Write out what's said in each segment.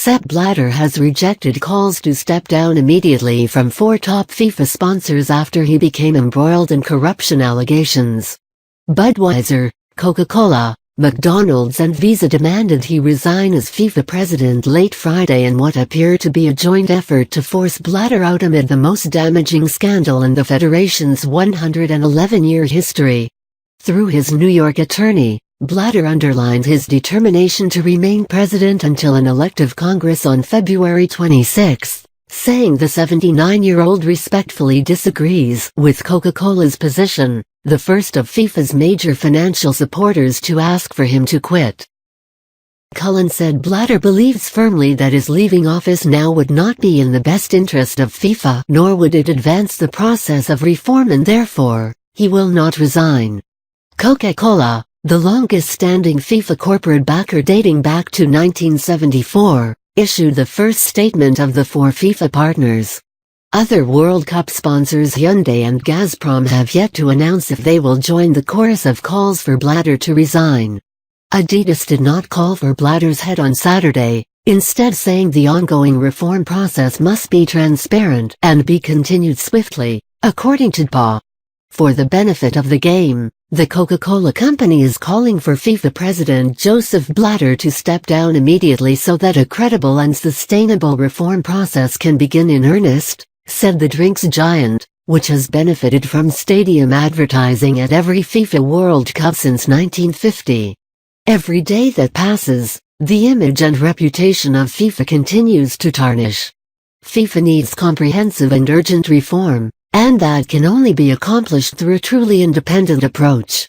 Sepp Blatter has rejected calls to step down immediately from 4 top FIFA sponsors after he became embroiled in corruption allegations. Budweiser, Coca-Cola, McDonald's and Visa demanded he resign as FIFA president late Friday in what appeared to be a joint effort to force Blatter out amid the most damaging scandal in the federation's 111-year history. Through his New York attorney, Blatter underlined his determination to remain president until an elective Congress on February 26, saying the 79-year-old respectfully disagrees with Coca-Cola's position, the first of FIFA's major financial supporters to ask for him to quit. Cullen said Blatter believes firmly that his leaving office now would not be in the best interest of FIFA, nor would it advance the process of reform, and therefore, he will not resign. Coca-Cola, the longest-standing FIFA corporate backer dating back to 1974, issued the first statement of the 4 FIFA partners. Other World Cup sponsors Hyundai and Gazprom have yet to announce if they will join the chorus of calls for Blatter to resign. Adidas did not call for Blatter's head on Saturday, instead saying the ongoing reform process must be transparent and be continued swiftly, according to PA. For the benefit of the game, the Coca-Cola Company is calling for FIFA President Joseph Blatter to step down immediately so that a credible and sustainable reform process can begin in earnest, said the drinks giant, which has benefited from stadium advertising at every FIFA World Cup since 1950. Every day that passes, the image and reputation of FIFA continues to tarnish. FIFA needs comprehensive and urgent reform, and that can only be accomplished through a truly independent approach.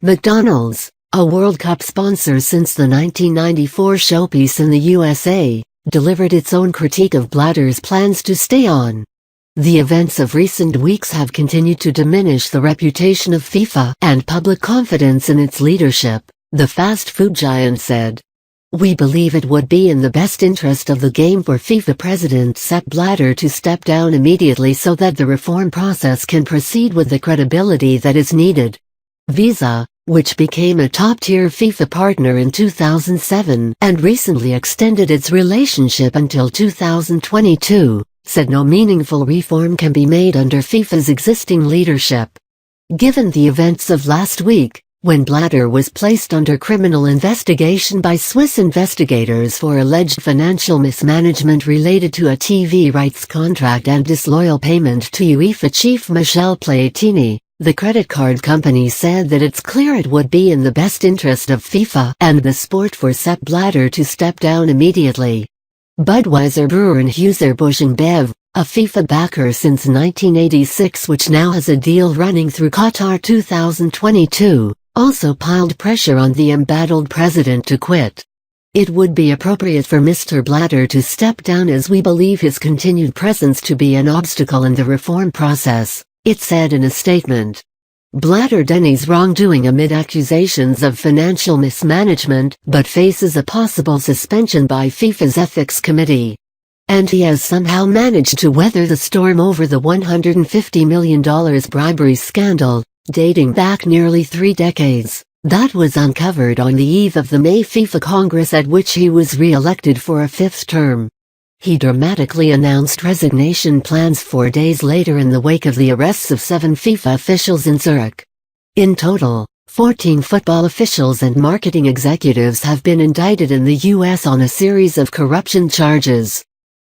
McDonald's, a World Cup sponsor since the 1994 showpiece in the USA, delivered its own critique of Blatter's plans to stay on. The events of recent weeks have continued to diminish the reputation of FIFA and public confidence in its leadership, the fast food giant said. We believe it would be in the best interest of the game for FIFA President Sepp Blatter to step down immediately so that the reform process can proceed with the credibility that is needed. Visa, which became a top-tier FIFA partner in 2007 and recently extended its relationship until 2022, said no meaningful reform can be made under FIFA's existing leadership. Given the events of last week, when Blatter was placed under criminal investigation by Swiss investigators for alleged financial mismanagement related to a TV rights contract and disloyal payment to UEFA chief Michel Platini, the credit card company said that it's clear it would be in the best interest of FIFA and the sport for Sepp Blatter to step down immediately. Budweiser brewer Anheuser-Busch InBev, a FIFA backer since 1986 which now has a deal running through Qatar 2022, also piled pressure on the embattled president to quit. It would be appropriate for Mr. Blatter to step down as we believe his continued presence to be an obstacle in the reform process, it said in a statement. Blatter denies wrongdoing amid accusations of financial mismanagement but faces a possible suspension by FIFA's Ethics Committee. And he has somehow managed to weather the storm over the $150 million bribery scandal, dating back nearly 3 decades, that was uncovered on the eve of the May FIFA Congress at which he was re-elected for a 5th term. He dramatically announced resignation plans 4 days later in the wake of the arrests of 7 FIFA officials in Zurich. In total, 14 football officials and marketing executives have been indicted in the U.S. on a series of corruption charges.